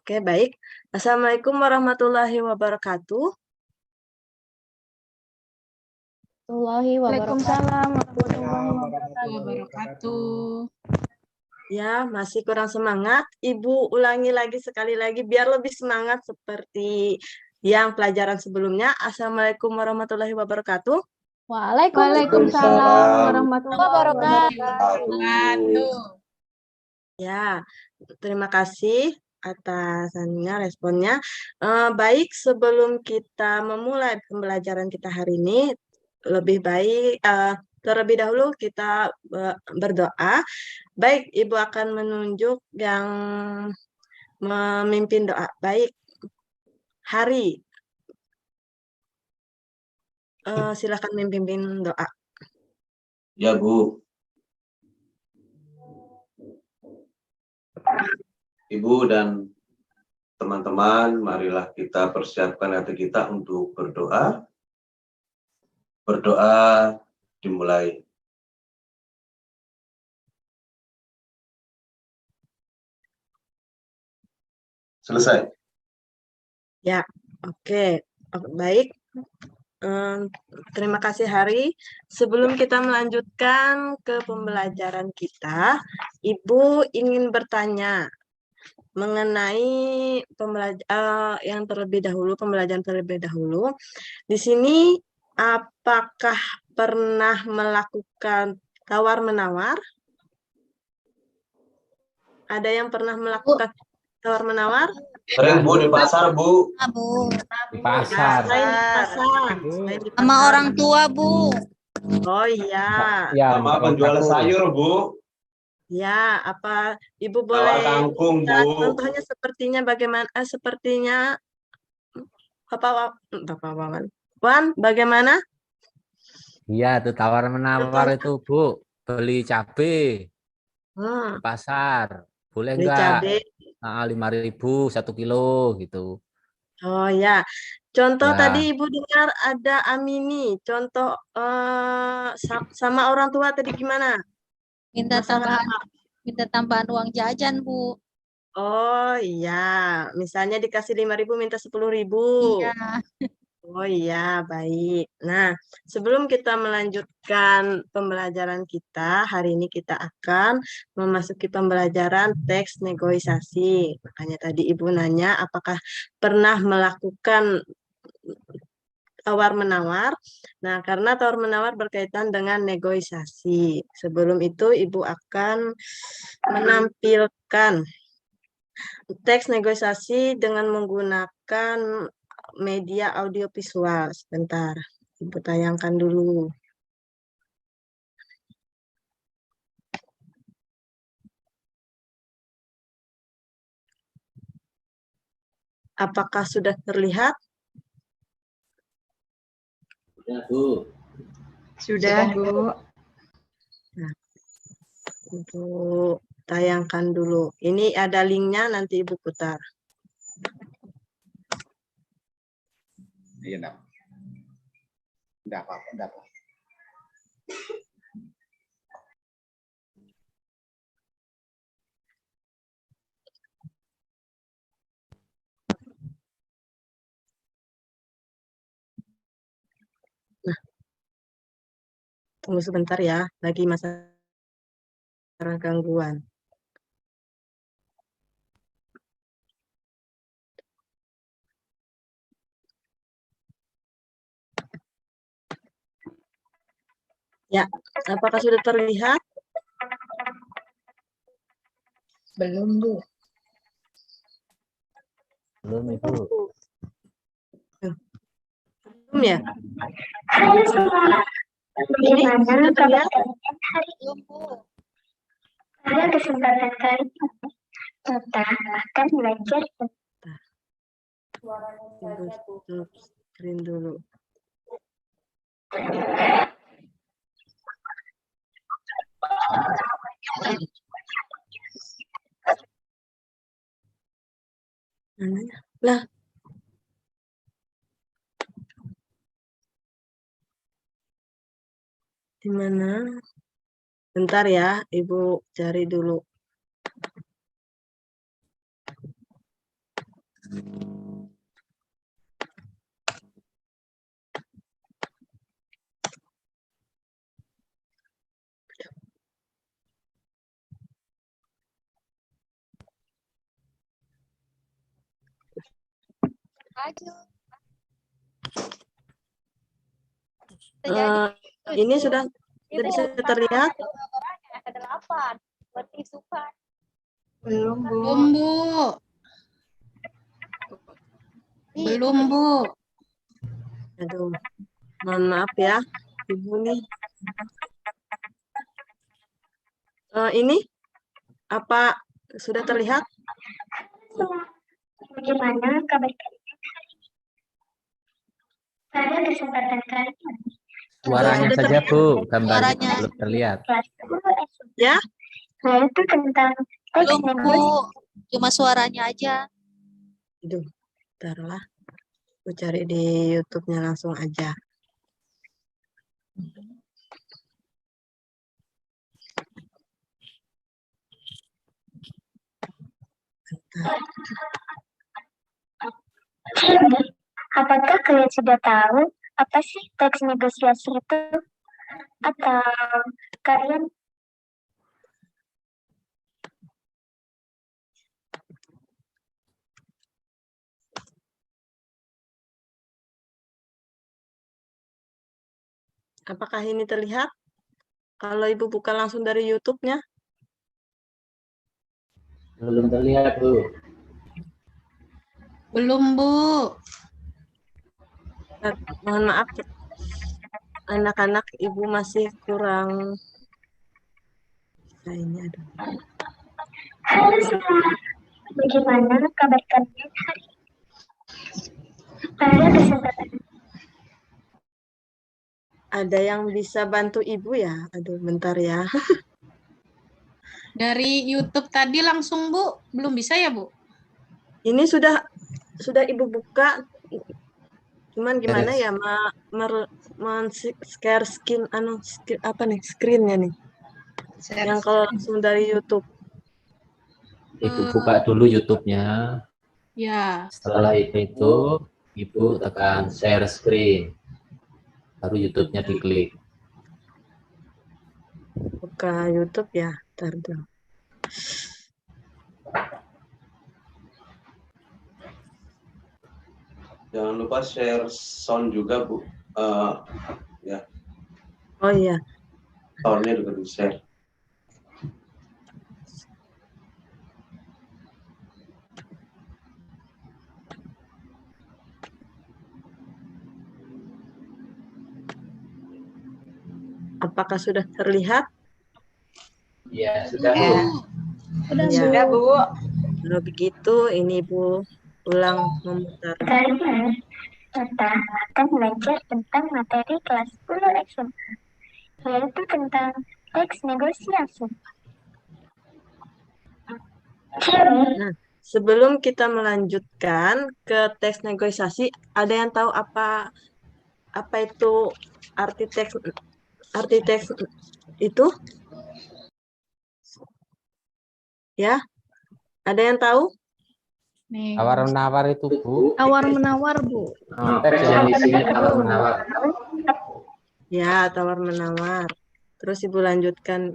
Oke, baik. Assalamualaikum warahmatullahi wabarakatuh. Waalaikumsalam warahmatullahi wabarakatuh. Ya, masih kurang semangat. Ibu ulangi lagi sekali lagi biar lebih semangat seperti yang pelajaran sebelumnya. Assalamualaikum warahmatullahi wabarakatuh. Waalaikumsalam warahmatullahi wabarakatuh. Ya, terima kasih atas responnya. Baik, sebelum kita memulai pembelajaran kita hari ini, lebih baik terlebih dahulu kita berdoa. Baik, Ibu akan menunjuk yang memimpin doa. Baik, Hari. Silakan memimpin doa. Ya, Bu. Ibu dan teman-teman, marilah kita persiapkan hati kita untuk berdoa. Berdoa dimulai. Selesai. Ya, oke. Baik. Terima kasih Hari. Sebelum kita melanjutkan ke pembelajaran kita, Ibu ingin bertanya mengenai yang terlebih dahulu, pembelajaran terlebih dahulu. Di sini, apakah pernah melakukan tawar-menawar? Ada yang pernah melakukan tawar-menawar? Sering, Bu, di pasar, Bu. Bu. Di pasar. Selain di pasar. Sama orang tua, Bu. Oh iya. Ya, Sama penjual sayur, Bu. Ya, apa Ibu Tawar boleh kangkung, Bu. contohnya sepertinya bagaimana? Sepertinya Bapak Wawan. Wan, bagaimana? Iya, itu tawar-menawar itu, Bu. Beli cabai di pasar. Boleh Beli enggak? cabai. 5.000 1 kilo gitu. Oh ya. Contoh Ya. tadi Ibu dengar ada Amini. Contoh sama orang tua tadi gimana? Minta tambahan uang jajan, Bu. Oh iya, misalnya dikasih 5.000 minta 10.000. Iya. Oh iya, baik. Nah, sebelum kita melanjutkan pembelajaran kita, hari ini kita akan memasuki pembelajaran teks negosiasi. Makanya tadi Ibu nanya apakah pernah melakukan tawar-menawar. Nah, karena tawar-menawar berkaitan dengan negosiasi. Sebelum itu, Ibu akan menampilkan teks negosiasi dengan menggunakan media audiovisual. Sebentar, Ibu tayangkan dulu. Apakah sudah terlihat? Ya, Bu. Sudah, Bu. Nah, Ibu tayangkan dulu. Ini ada linknya, nanti Ibu putar. Iya, enggak apa-apa. Nah, tunggu sebentar ya, lagi masalah gangguan. Ya, apakah sudah terlihat? Belum, Bu. Belum itu. Belum ya? Ini sudah terlihat? Pada kesempatan kali ini, kita akan belajar Ibu stop screen dulu. Mananya? Lah. Di mana? Bentar ya, Ibu cari dulu. Maju. Ini sudah bisa terlihat? Ada 8. Berarti suka. Belum, Bu. Belum, Bu. Belum, Bu. Aduh, mohon maaf ya, Ibu nih. Ini apa sudah terlihat? Bagaimana kabar kalian hari ini? Pada kesempatan kali ini, Suaranya sudah saja, Bu. Gambarnya Suaranya. belum terlihat. kelas 10 SMP, Ya? yaitu tentang teks Belum, Bu. negosiasi. Cuma suaranya aja. Aduh, taruhlah. Aku cari di YouTube-nya langsung aja. Jadi, apakah kalian sudah tahu apa sih teks negosiasi itu? Atau kalian Apakah ini terlihat? Kalau Ibu buka langsung dari YouTube-nya? Belum terlihat, Bu. Belum, Bu. Mohon maaf, anak-anak Ibu masih kurang. Nah, ini ada. halo semua, bagaimana kabar kalian hari ini? Pada kesempatan Ada yang bisa bantu Ibu ya? Aduh, bentar ya. Dari YouTube tadi langsung, Bu. Belum bisa ya, Bu? Ini sudah Ibu buka. Cuman gimana ya share screen-nya nih. Yang kalau langsung dari YouTube. Ibu buka dulu YouTube-nya. Ya. Setelah itu Ibu tekan share screen. Baru YouTube-nya diklik. Buka YouTube ya. Bentar dulu. Jangan lupa share sound juga, Bu. Ya, Oh iya. soundnya juga di-share. Apakah sudah terlihat? Ya, sudah, Bu. Ya. Bu. Kalau begitu, ini Bu ulang memutar. kalian kita akan belajar tentang materi kelas 10 SMA, yaitu tentang teks negosiasi. Jadi, Nah, sebelum kita melanjutkan ke teks negosiasi, ada yang tahu apa itu arti teks itu? Ya, ada yang tahu? Nih. Tawar-menawar itu, Bu. Tawar-menawar, Bu. Teks yang isinya tawar-menawar. Ya, tawar-menawar. Terus Ibu lanjutkan.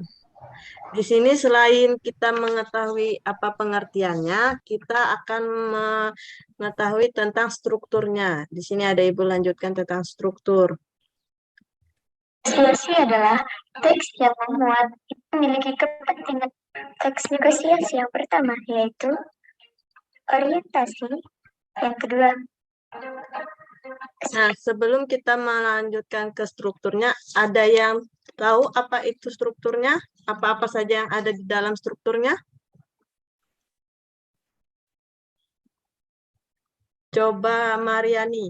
Di sini selain kita mengetahui apa pengertiannya, kita akan mengetahui tentang strukturnya. Di sini ada Ibu lanjutkan tentang struktur. negosiasi adalah teks yang memuat memiliki kepentingan. Teks negosiasi yang pertama yaitu orientasi, yang kedua Nah, sebelum kita melanjutkan ke strukturnya, ada yang tahu apa itu strukturnya? Apa-apa saja yang ada di dalam strukturnya? Coba Mariani.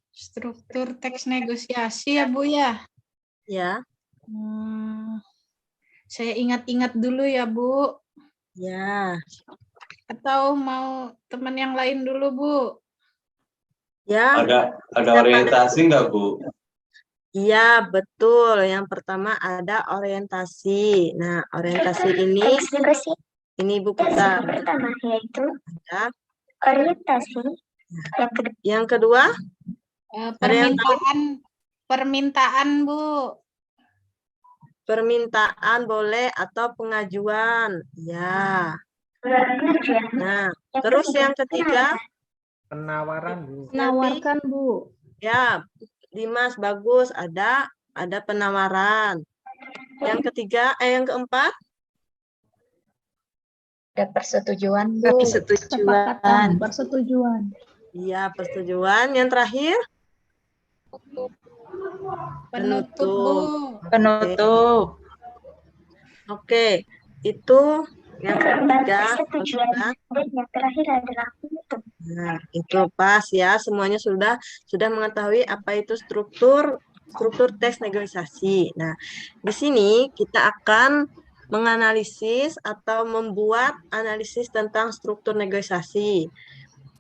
Struktur teks negosiasi ya, Bu ya? Ya. Saya ingat-ingat dulu ya, Bu. Ya. Atau mau teman yang lain dulu, Bu? Ya. Ada orientasi nggak, Bu? Iya, betul. Yang pertama ada orientasi. Nah, orientasi ini teks negosiasi Ibu yang putar. pertama yaitu Ada Orientasi. Yang kedua, Yang kedua, Ada yang tahu? Permintaan, Bu. permintaan boleh atau pengajuan. Ya. pengajuan. Nah, Yang terus yang ketiga, Penawaran, Bu. nanti Menawarkan, Bu. ya, Dimas bagus, ada penawaran. Yang ketiga, yang keempat, Ada persetujuan, Bu. Kesepakatan, persetujuan. iya persetujuan. Yang terakhir, Penutup, Bu. Penutup. Oke, itu yang ketiga. Persetujuan. Dan yang terakhir adalah penutup. Nah, itu pas ya, semuanya sudah mengetahui apa itu struktur teks negosiasi. Nah, di sini kita akan menganalisis atau membuat analisis tentang struktur negosiasi.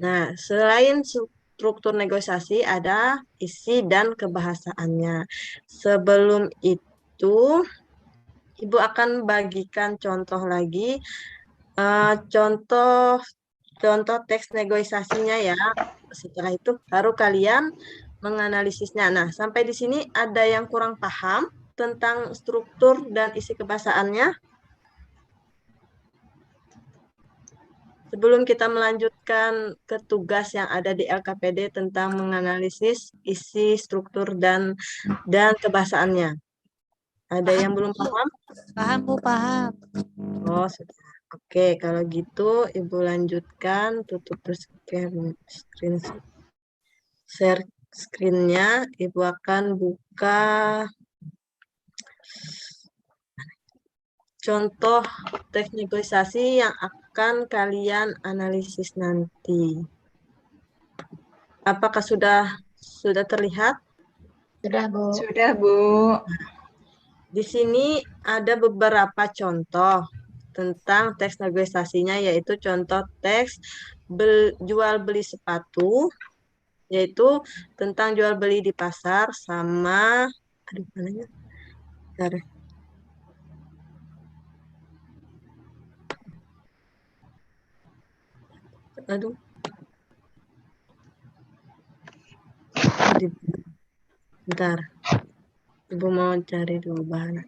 Nah, selain struktur negosiasi ada isi dan kebahasaannya. Sebelum itu, Ibu akan bagikan contoh lagi, contoh teks negosiasinya ya. Setelah itu baru kalian menganalisisnya. Nah, sampai di sini ada yang kurang paham tentang struktur dan isi kebahasaannya? Sebelum kita melanjutkan ke tugas yang ada di LKPD tentang menganalisis isi, struktur, dan kebahasaannya. Ada yang belum paham? Paham, Bu, paham. Oh, sudah. Oke, kalau gitu Ibu lanjutkan, tutup share screen-nya. Ibu akan buka contoh teks negosiasi yang akan kalian analisis nanti. Apakah sudah terlihat? Sudah, Bu. Sudah, Bu. Di sini ada beberapa contoh tentang teks negosiasinya, yaitu contoh teks jual beli sepatu, yaitu tentang jual beli di pasar sama mananya? Bentar. Aduh. Bentar. Ibu mau cari dulu bahan.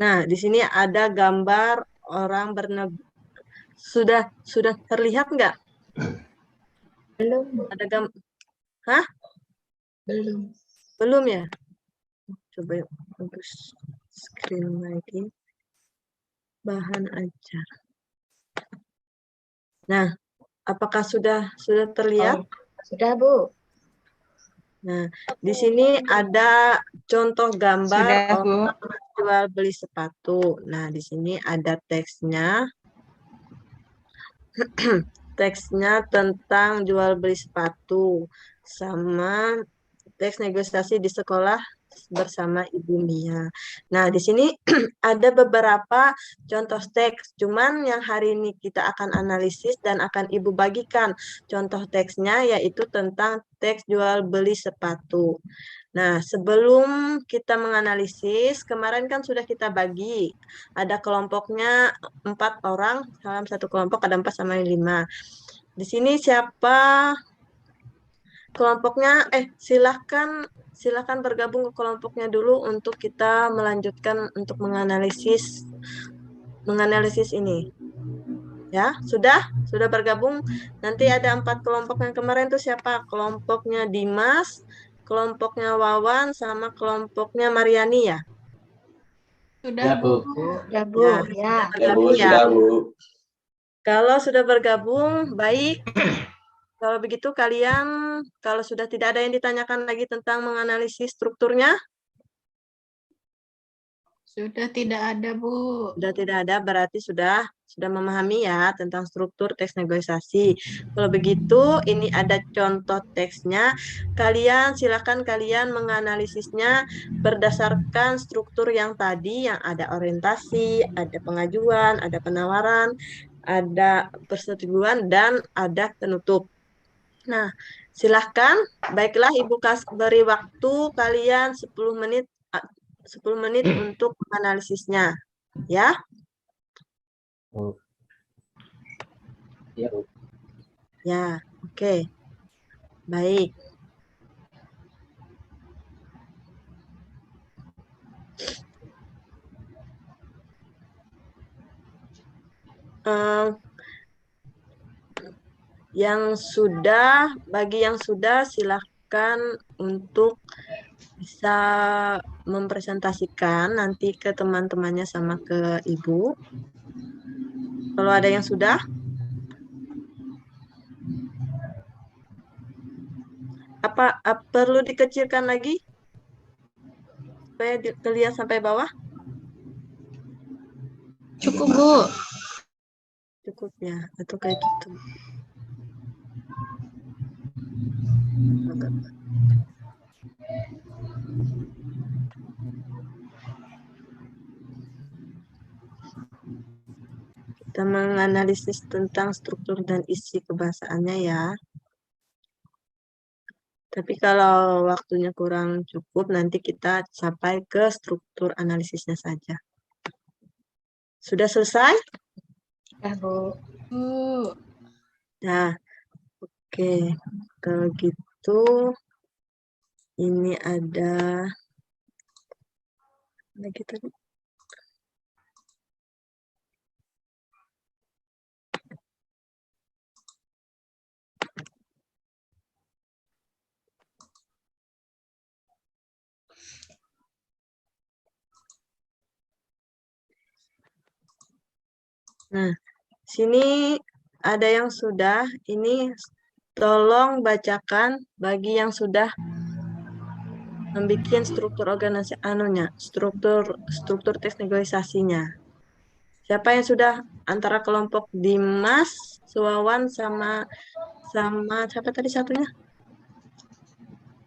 Nah, di sini ada gambar orang sudah terlihat nggak? Belum. Ada Hah? Belum. Belum ya? Coba bagus screen lagi. Bahan ajar. Nah, apakah sudah terlihat? Sudah, Bu. Nah, di sini ada contoh gambar Sudah, Bu. orang jual beli sepatu. Nah, di sini ada teksnya. Teksnya tentang jual beli sepatu sama teks negosiasi di sekolah bersama Ibu Mia. Nah, di sini ada beberapa contoh teks, cuman yang hari ini kita akan analisis dan akan Ibu bagikan contoh teksnya, yaitu tentang teks jual beli sepatu. Nah, sebelum kita menganalisis, kemarin kan sudah kita bagi, ada kelompoknya 4 orang, dalam satu kelompok ada 4 sama 5. Di sini siapa kelompoknya? Silahkan bergabung ke kelompoknya dulu untuk kita melanjutkan untuk menganalisis ini. Ya, sudah bergabung. Nanti ada 4 kelompok yang kemarin tuh siapa? Kelompoknya Dimas, kelompoknya Wawan, sama kelompoknya Mariani ya? Sudah, Bu. Sudah, Bu. Ya. Ya, Bu, sudah, Bu. Kalau sudah bergabung, baik. Kalau begitu kalian, kalau sudah tidak ada yang ditanyakan lagi tentang menganalisis strukturnya? Sudah tidak ada, Bu. Sudah tidak ada, berarti sudah memahami ya tentang struktur teks negosiasi. Kalau begitu, ini ada contoh teksnya. Silakan kalian menganalisisnya berdasarkan struktur yang tadi, yang ada orientasi, ada pengajuan, ada penawaran, ada persetujuan, dan ada penutup. Nah, Silahkan, baiklah Ibu beri waktu kalian 10 menit 10 menit untuk analisisnya. Ya. Oh. Ya, Bu. Ya, oke. Baik. Bagi yang sudah silahkan untuk bisa mempresentasikan nanti ke teman-temannya sama ke Ibu. Kalau ada yang sudah, apa perlu dikecilkan lagi supaya terlihat sampai bawah? Cukup, Bu. Cukup ya, atau kayak gitu. Kita menganalisis tentang struktur dan isi kebahasaannya ya. Tapi kalau waktunya kurang cukup, nanti kita sampai ke struktur analisisnya saja. Sudah selesai? Sudah, Bu. Bu. Nah, oke. Kalau gitu, ini ada lagi tadi. Nah, sini ada yang sudah. Ini tolong bacakan bagi yang sudah membuat struktur organisasi struktur teks negosiasinya. Siapa yang sudah antara kelompok Dimas, Suwawan sama siapa tadi satunya?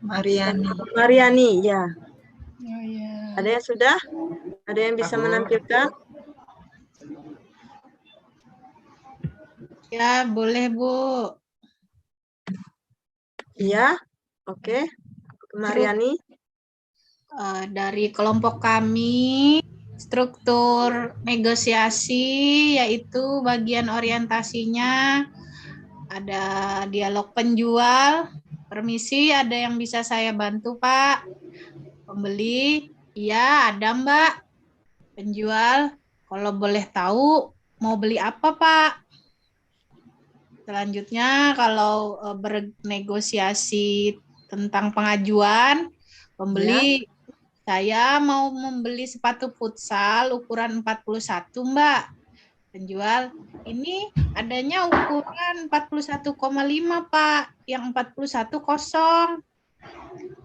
Mariani, ya. Oh, ya. Ada yang sudah? Ada yang bisa menampilkan? Ya, boleh, Bu. Iya, oke. Mariani. Dari kelompok kami, struktur negosiasi yaitu bagian orientasinya ada dialog penjual. Permisi, ada yang bisa saya bantu, Pak? Pembeli? Iya, ada, Mbak. Penjual? Kalau boleh tahu, mau beli apa, Pak? Selanjutnya, kalau bernegosiasi tentang pengajuan, pembeli, saya mau membeli sepatu futsal ukuran 41, Mbak. Penjual, ini adanya ukuran 41,5, Pak. Yang 41 kosong.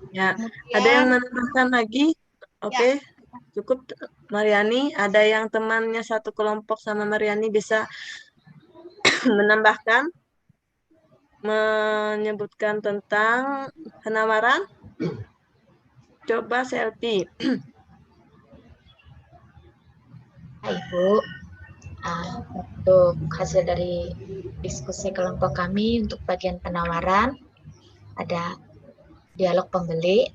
Ya, Kemudian, ada yang menambahkan lagi? Oke, cukup Mariani. Ada yang temannya satu kelompok sama Mariani bisa menambahkan, menyebutkan tentang penawaran? Coba Selfie. Hai, Bu. Untuk hasil dari diskusi kelompok kami untuk bagian penawaran, ada dialog pembeli.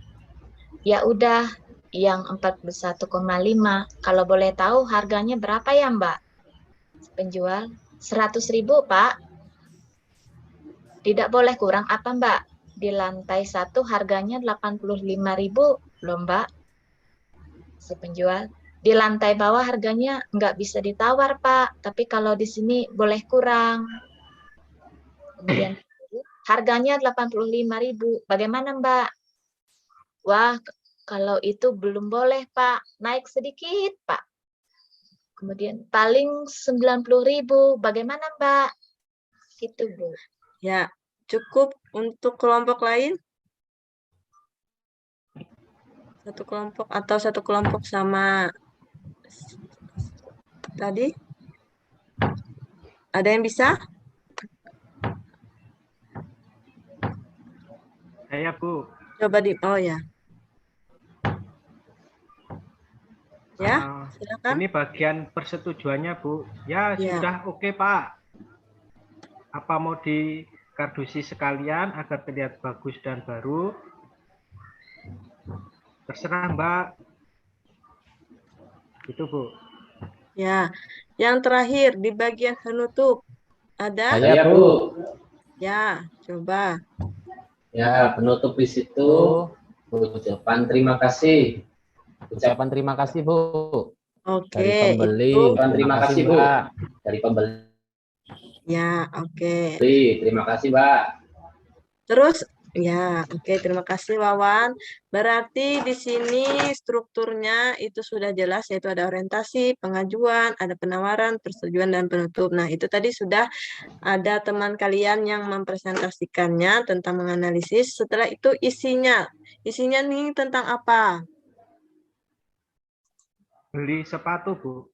Ya udah, yang 41,5. Kalau boleh tahu harganya berapa ya, Mbak? Penjual 100.000, Pak. Tidak boleh kurang apa, Mbak? Di lantai 1 harganya 85.000 loh, Mbak. Si penjual. Di lantai bawah harganya nggak bisa ditawar, Pak. Tapi kalau di sini boleh kurang. Kemudian harganya 85.000. Bagaimana, Mbak? Wah, kalau itu belum boleh, Pak. Naik sedikit, Pak. Kemudian paling 90.000. Bagaimana, Mbak? Gitu, Bu. Ya, cukup untuk kelompok lain? Satu kelompok atau satu kelompok sama tadi? Ada yang bisa? Saya, Bu. Coba oh ya. Ya, silakan. Ini bagian persetujuannya, Bu. Ya, Ya. sudah oke, Pak. Apa mau kardus sekalian agar terlihat bagus dan baru. Terserah Mbak. Itu Bu. Ya, yang terakhir di bagian penutup ada? Saya, Bu. Ya, coba. Ya, penutup di situ ucapan terima kasih. Ucapan terima kasih, Bu. Oke, Dari pembeli. itu. Ucapan terima kasih, Bu. Dari pembeli. Ya, oke. Terima kasih, Mbak. Terus, ya, oke, terima kasih Wawan. Berarti di sini strukturnya itu sudah jelas, yaitu ada orientasi, pengajuan, ada penawaran, persetujuan, dan penutup. Nah, itu tadi sudah ada teman kalian yang mempresentasikannya tentang menganalisis. Setelah itu isinya. Isinya nih tentang apa? Beli sepatu Bu.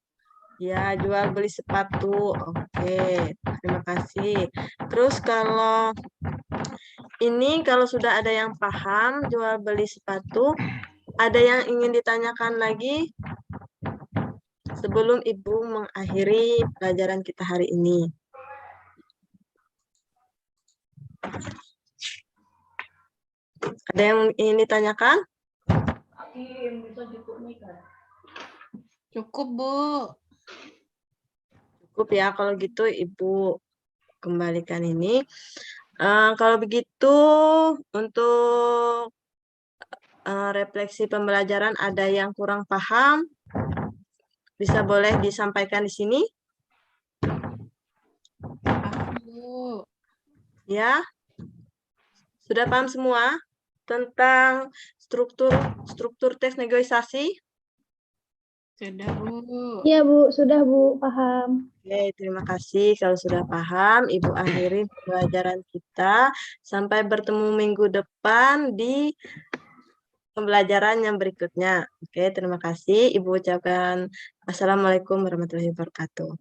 Ya, jual beli sepatu. Oke, terima kasih. Terus kalau ini kalau sudah ada yang paham jual beli sepatu, ada yang ingin ditanyakan lagi sebelum Ibu mengakhiri pelajaran kita hari ini. Ada yang ingin ditanyakan? Cukup, Bu. Cukup ya, kalau gitu Ibu kembalikan ini. Kalau begitu, untuk refleksi pembelajaran ada yang kurang paham, bisa boleh disampaikan di sini? Bu. Ya, sudah paham semua tentang struktur teks negosiasi? Sudah, Bu. Iya Bu, sudah Bu, paham. Oke, terima kasih. Kalau sudah paham, Ibu akhiri pembelajaran kita. Sampai bertemu minggu depan di pembelajaran yang berikutnya. Oke, terima kasih. Ibu ucapkan Assalamualaikum warahmatullahi wabarakatuh.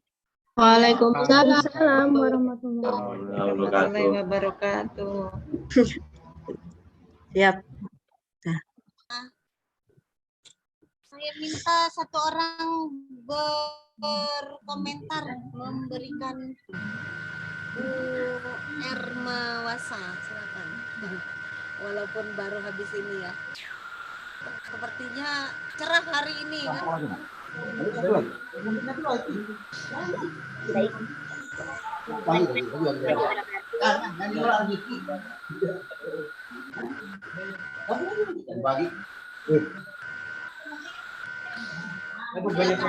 Waalaikumsalam warahmatullahi Wabarakatuh. Siap. Saya minta satu orang berkomentar memberikan Bu Ermawasa, silakan. Walaupun baru habis ini ya. Sepertinya cerah hari ini kan.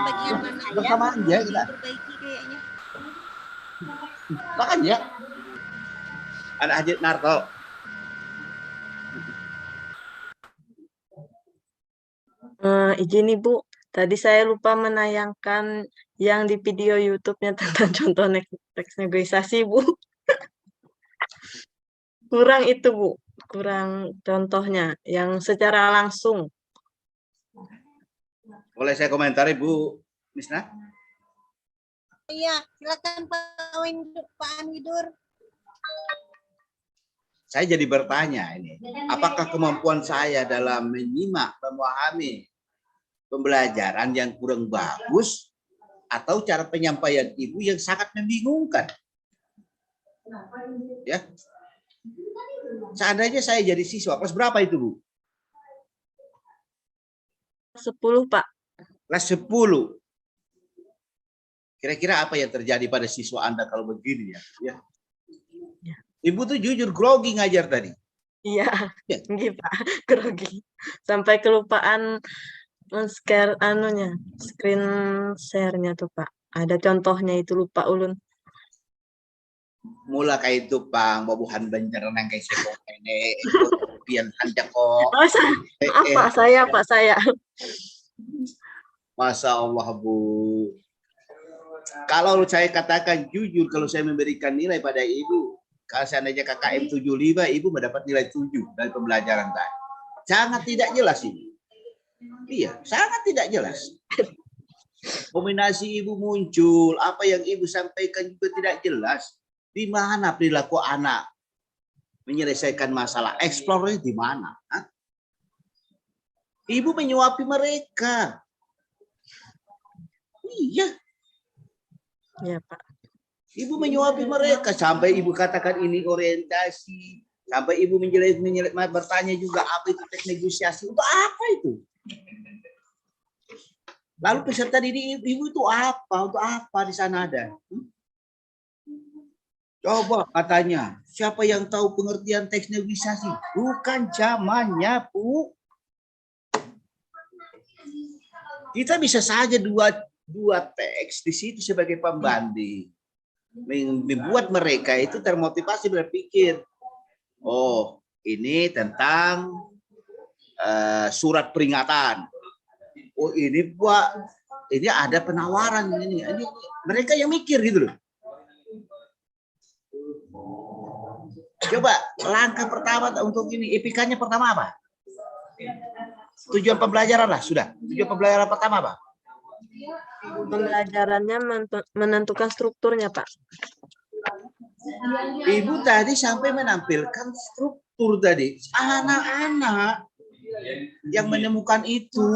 Bagian mana bersama aja kita. Diperbaiki kayaknya. Makan ya. Anak Haji Narto. Izin Ibu, tadi saya lupa menayangkan yang di video YouTube-nya tentang contoh teks negosiasi, Bu. Kurang itu, Bu. Kurang contohnya yang secara langsung. Boleh saya komentari Bu Misna? Iya, silakan Pak Anwidur. Saya jadi bertanya ini, apakah kemampuan saya dalam menyimak, memahami pembelajaran yang kurang bagus atau cara penyampaian Ibu yang sangat membingungkan? Ya. Seandainya saya jadi siswa, kelas berapa itu Bu? 10, Pak. Kelas 10. Kira-kira apa yang terjadi pada siswa Anda kalau begini ya? Ya. Ibu tuh jujur grogi ngajar tadi. Iya, Ya. nggih, Pak. Grogi. Sampai kelupaan men-share screen share-nya tuh, Pak. Ada contohnya itu lupa ulun. Mula kayak itu Pang, babuhan banjar nang kayak sekong ini, pian hanjak kok. Oh, Pak saya. Masya Allah Bu. Kalau saya katakan jujur, kalau saya memberikan nilai pada Ibu, kalau seandainya KKM 75, Ibu mendapat nilai 7 dari pembelajaran tadi. Sangat tidak jelas ini. Iya, sangat tidak jelas. Kombinasi Ibu muncul, apa yang Ibu sampaikan juga tidak jelas. Di mana perilaku anak menyelesaikan masalah? Explore di mana? Hah? Ibu menyuapi mereka. Iya. Iya, Pak. Ibu menyuapi mereka sampai ibu katakan ini orientasi, sampai ibu bertanya juga apa itu teknik negosiasi, untuk apa itu? Lalu peserta didik ibu itu apa? Untuk apa di sana ada? Coba katanya, siapa yang tahu pengertian teks negosiasi? Bukan zamannya, Bu. Kita bisa saja dua teks di situ sebagai pembanding. Membuat mereka itu termotivasi berpikir, oh ini tentang surat peringatan. Oh ini Pak, ini ada penawaran ini. Mereka yang mikir gitu loh. Coba langkah pertama untuk ini, IPK-nya pertama apa? Tujuan pembelajaran lah, sudah. Tujuan pembelajaran pertama apa? Pembelajarannya menentukan strukturnya, Pak. Ibu tadi sampai menampilkan struktur tadi. Anak-anak yang menemukan itu.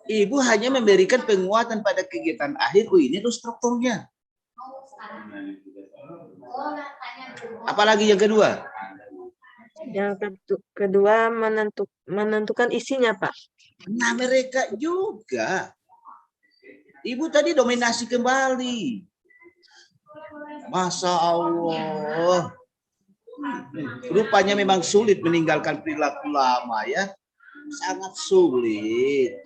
Ibu hanya memberikan penguatan pada kegiatan akhir. Oh, ini tuh strukturnya. Apalagi yang kedua? Yang kedua menentukan isinya, Pak. Nah, mereka juga. Ibu tadi dominasi kembali. Masya Allah. Rupanya memang sulit meninggalkan perilaku lama ya. Sangat sulit.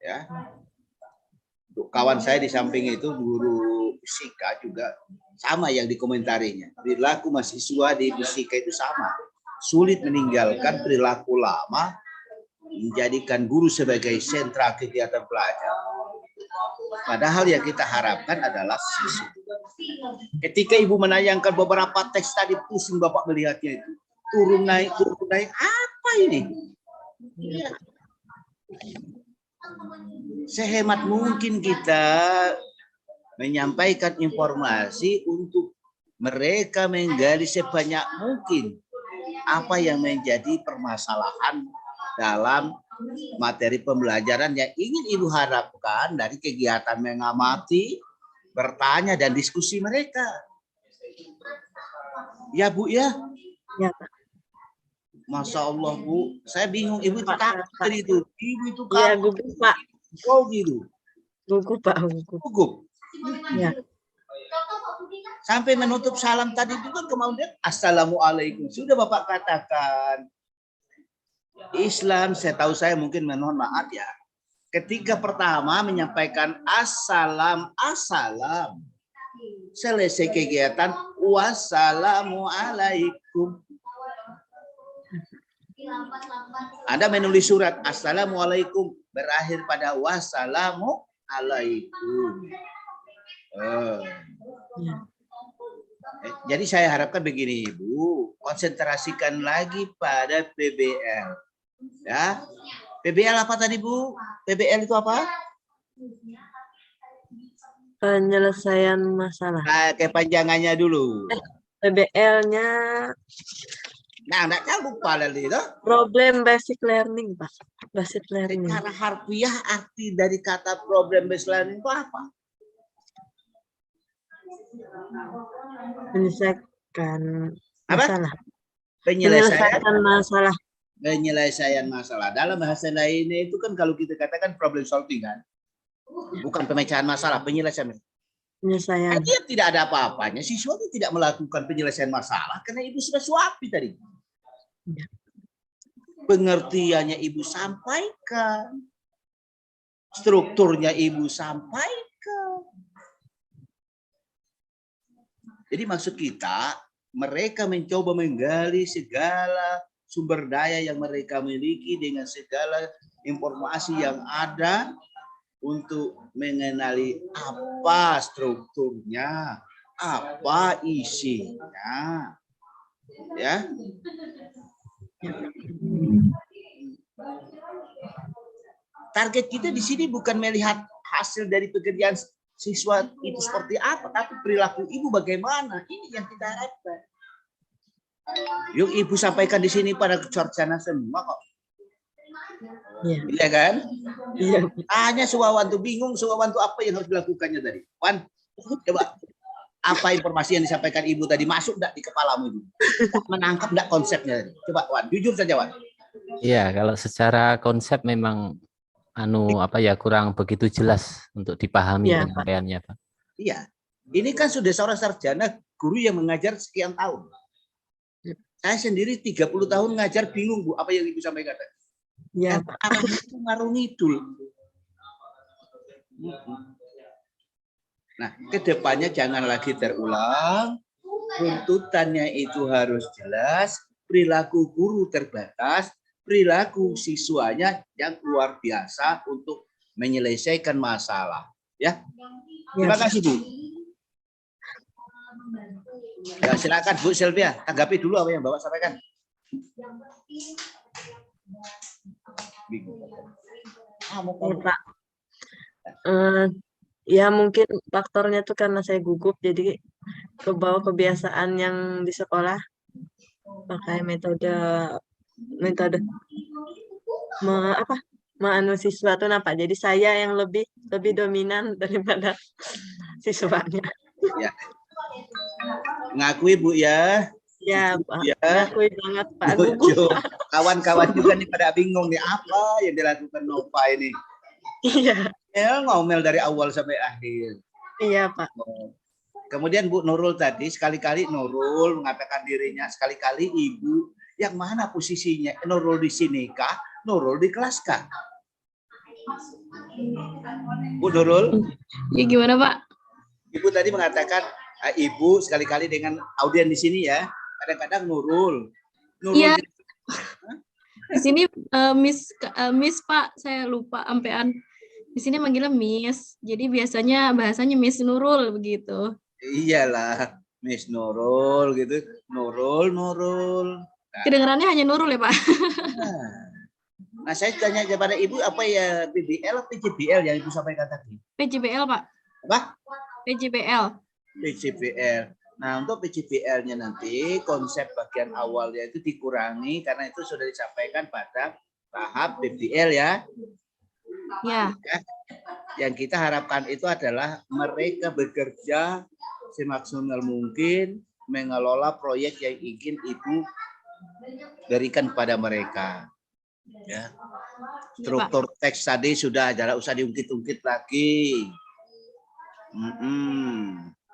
Ya. Kawan saya di samping itu guru fisika juga sama yang dikomentarinya. Perilaku mahasiswa di fisika itu sama. Sulit meninggalkan perilaku lama, menjadikan guru sebagai sentra kegiatan belajar. Padahal yang kita harapkan adalah siswa. Ketika ibu menayangkan beberapa teks tadi, pusing bapak melihatnya itu. Turun naik, apa ini? Ya. Sehemat mungkin kita menyampaikan informasi untuk mereka menggali sebanyak mungkin apa yang menjadi permasalahan dalam materi pembelajaran yang ingin ibu harapkan dari kegiatan mengamati, bertanya, dan diskusi mereka. Ya Bu ya? Ya Pak. Masya Allah Bu, saya bingung ibu itu takut itu. Ibu itu Iya, gugup Pak. Oh gitu. Gugup Pak, gugup. Gugup. Ya. Sampai menutup salam tadi juga kemudian Assalamualaikum. Sudah Bapak katakan. Islam, saya tahu saya mungkin mohon maaf ya. Ketika pertama menyampaikan assalam. Selesai kegiatan wassalamualaikum. Anda menulis surat Assalamualaikum berakhir pada wassalamualaikum. Jadi saya harapkan begini Ibu, konsentrasikan lagi pada PBL. Ya. PBL apa tadi Bu? PBL itu apa? Penyelesaian masalah. Nah, kepanjangannya dulu. PBL-nya Nah, enggak lupa lagi itu. problem basic learning, Pak. Basic learning. Secara harfiah arti dari kata problem based learning itu apa? Menyelesaikan masalah. Penyelesaian masalah. Penyelesaian masalah. Dalam bahasa lainnya itu kan kalau kita katakan problem solving kan. Bukan pemecahan masalah, penyelesaian. Penyelesaian. Dia tidak ada apa-apanya. Siswa itu tidak melakukan penyelesaian masalah karena ibu sudah suapi tadi. Pengertiannya ibu sampaikan. Strukturnya ibu sampaikan. Jadi maksud kita, mereka mencoba menggali segala sumber daya yang mereka miliki dengan segala informasi yang ada untuk mengenali apa strukturnya, apa isinya. Ya. Target kita di sini bukan melihat hasil dari pekerjaan siswa itu seperti apa, tapi perilaku ibu bagaimana. Ini yang kita harapkan. Yuk ibu sampaikan di sini pada sarjana semua kok. Iya. Iya kan? Iya. Hanya Suwawan tuh bingung, Suwawan tuh apa yang harus dilakukannya tadi? Wan, coba apa informasi yang disampaikan Ibu tadi masuk enggak di kepalamu itu? Menangkap enggak konsepnya tadi? Coba Wan, jujur saja Wan. Iya, kalau secara konsep memang kurang begitu jelas untuk dipahami Iya, Pak. penyampaiannya, Pak. Iya. Ini kan sudah seorang sarjana guru yang mengajar sekian tahun. Saya sendiri 30 tahun ngajar bingung Bu, apa yang Ibu sampaikan tadi? Iya, Pak. Pak. Itu ngaruh ngidul. Nah, kedepannya jangan lagi terulang. Tuntutannya itu harus jelas. Perilaku guru terbatas. Perilaku siswanya yang luar biasa untuk menyelesaikan masalah. Ya, terima kasih Bu. Ya, silakan Bu Sylvia, tanggapi dulu apa yang Bapak sampaikan. Ya, Pak. Ya mungkin faktornya tuh karena saya gugup, jadi kebawa kebiasaan yang di sekolah pakai metode menganu siswa tuh Pak. Jadi saya yang lebih dominan daripada siswanya. Ya. Ngakui Bu ya. Ya, Pak. Ya. Ngakui banget Pak. Gugup. Kawan-kawan juga nih pada bingung nih apa yang dilakukan Nova ini. Iya. Ya, ngomel dari awal sampai akhir. Iya, Pak. Kemudian Bu Nurul tadi, sekali-kali Nurul mengatakan dirinya, sekali-kali Ibu, yang mana posisinya? Nurul di sini kah? Nurul di kelas kah? Bu Nurul? Ya gimana Pak? Ibu tadi mengatakan, Ibu sekali-kali dengan audien di sini ya, kadang-kadang Nurul. Iya. Di sini Miss Pak, saya lupa ampean. Di sini manggilnya Miss. Jadi biasanya bahasanya Miss Nurul begitu. Iyalah, Miss Nurul gitu. Nurul. Nah. Kedengarannya hanya Nurul ya, Pak. Nah, saya tanya kepada Ibu apa ya PBL atau PJBL yang Ibu sampaikan tadi? PJBL, Pak. Apa? PJBL. PJBL. Nah, untuk PJBL-nya nanti konsep bagian awalnya itu dikurangi karena itu sudah disampaikan pada tahap PBL ya. Ya. Yang kita harapkan itu adalah mereka bekerja semaksimal mungkin mengelola proyek yang ingin Ibu berikan kepada mereka. Ya. Struktur teks tadi sudah jangan usah diungkit-ungkit lagi.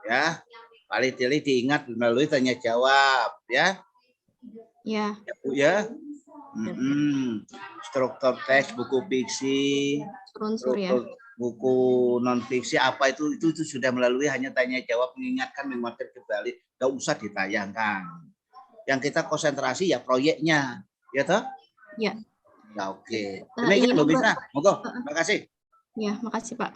Ya. Paling-paling diingat melalui tanya jawab ya. Ya. Ya, Bu ya. Struktur teks buku fiksi, buku non fiksi apa itu sudah melalui hanya tanya jawab, mengingatkan, menguatkan kembali, nggak usah ditayangkan. Yang kita konsentrasi ya proyeknya, ya toh? Ya. Ya oke. Demikian Bu Bisa, monggo. Terima kasih. Ya, makasih Pak.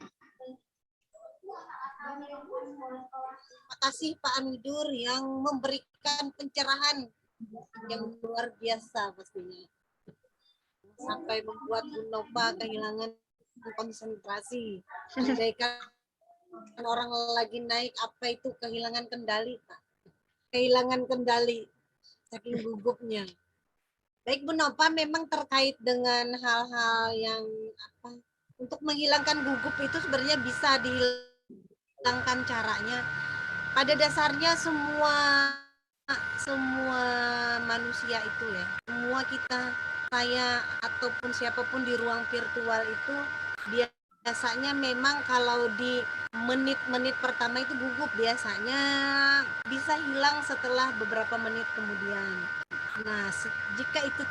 Terima kasih Pak Amidur yang memberikan pencerahan yang luar biasa pastinya. Sampai membuat Bu Nova kehilangan konsentrasi. Andaikan orang lagi naik, apa itu kehilangan kendali, Pak? Kehilangan kendali, saking gugupnya. Baik Bu Nova, memang terkait dengan hal-hal yang untuk menghilangkan gugup itu sebenarnya bisa dihilangkan caranya. Pada dasarnya semua manusia itu ya, semua kita, saya ataupun siapapun di ruang virtual itu biasanya memang kalau di menit-menit pertama itu gugup biasanya bisa hilang setelah beberapa menit kemudian. Nah, jika itu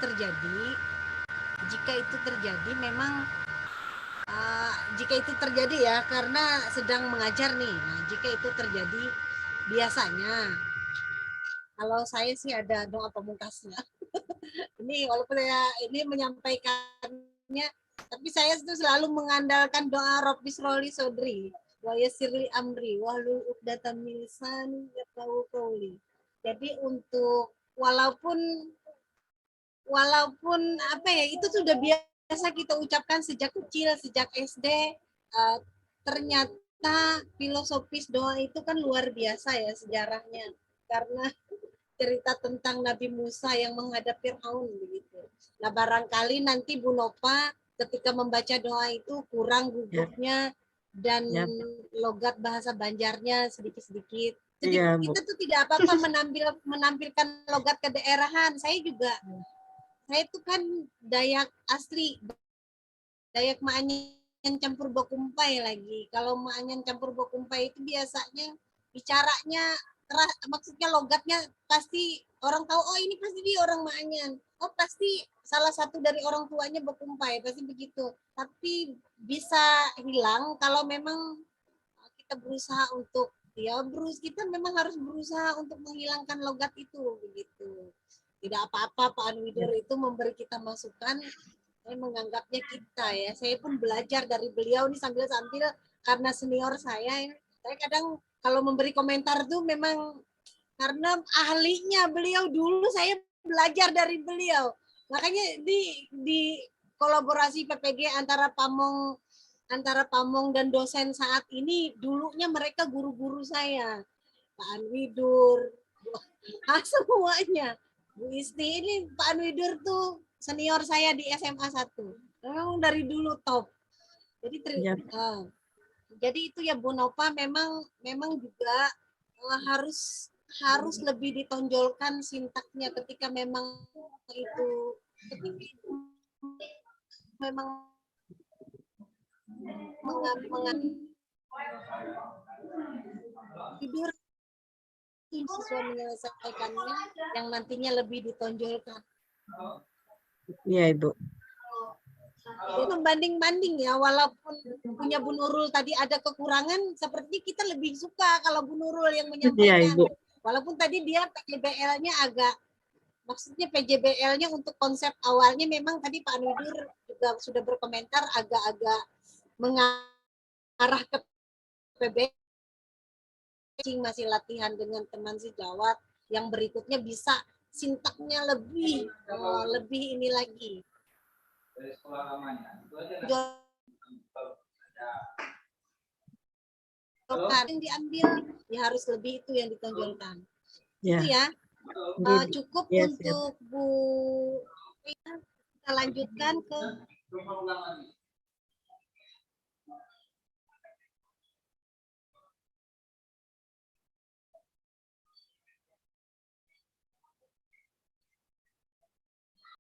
terjadi memang jika itu terjadi ya karena sedang mengajar nih. Nah, jika itu terjadi biasanya kalau saya sih ada doa pamungkasnya. Ini walaupun saya ini menyampaikannya, tapi saya itu selalu mengandalkan doa Rabbi shroli sodri wa yassirli amri wahlul 'uqdatam min lisani yafqahu qawli. Jadi untuk walaupun apa ya, itu sudah biasa kita ucapkan sejak kecil, sejak SD, ternyata filosofis doa itu kan luar biasa ya sejarahnya, karena cerita tentang Nabi Musa yang menghadap Fir'aun begitu. Nah, barangkali nanti Bu Nova ketika membaca doa itu kurang gugupnya dan Ya. logat bahasa Banjarnya sedikit-sedikit. Jadi Iya, Bu. kita tuh tidak apa-apa menampilkan logat kedaerahan. Saya tuh kan Dayak asli, Dayak Maanyan campur Bokumpai lagi. Kalau Maanyan campur Bokumpai itu biasanya bicaranya keras, maksudnya logatnya pasti orang tahu, oh ini pasti dia orang Maanyan. Oh pasti salah satu dari orang tuanya Bokumpai, pasti begitu. Tapi bisa hilang kalau memang kita berusaha untuk kita memang harus berusaha untuk menghilangkan logat itu begitu. Tidak apa-apa Pak Anwidur itu memberi kita masukan. Saya menganggapnya kita ya. Saya pun belajar dari beliau nih sambil karena senior saya. Saya kadang kalau memberi komentar tuh memang karena ahlinya beliau dulu, saya belajar dari beliau. Makanya di kolaborasi PPG antara Pamong dan dosen saat ini, dulunya mereka guru-guru saya. Pak Anwidur, semuanya. Bu Isti ini Pak Anwidur tuh senior saya di SMA 1. Memang dari dulu top. Jadi itu ya Bu Nova, memang juga harus lebih ditonjolkan sintaknya ketika memang itu memang tidur siswa menyelesaikannya yang nantinya lebih ditonjolkan. Iya, Ibu. Itu membanding-banding ya, walaupun punya Bu Nurul tadi ada kekurangan, sepertinya kita lebih suka kalau Bu Nurul yang menyampaikan. Iya, Ibu. Walaupun tadi dia PJBL-nya maksudnya PJBL-nya untuk konsep awalnya memang tadi Pak Anwidur juga sudah berkomentar agak-agak mengarah ke PB. Masih latihan dengan teman sejawat yang berikutnya bisa sintaknya lebih ini lagi. Dari sekolah lamanya. Itu aja. Yang diambil ya harus lebih itu yang ditonjolkan. Ya. Itu ya. Cukup untuk Bu. Kita lanjutkan ke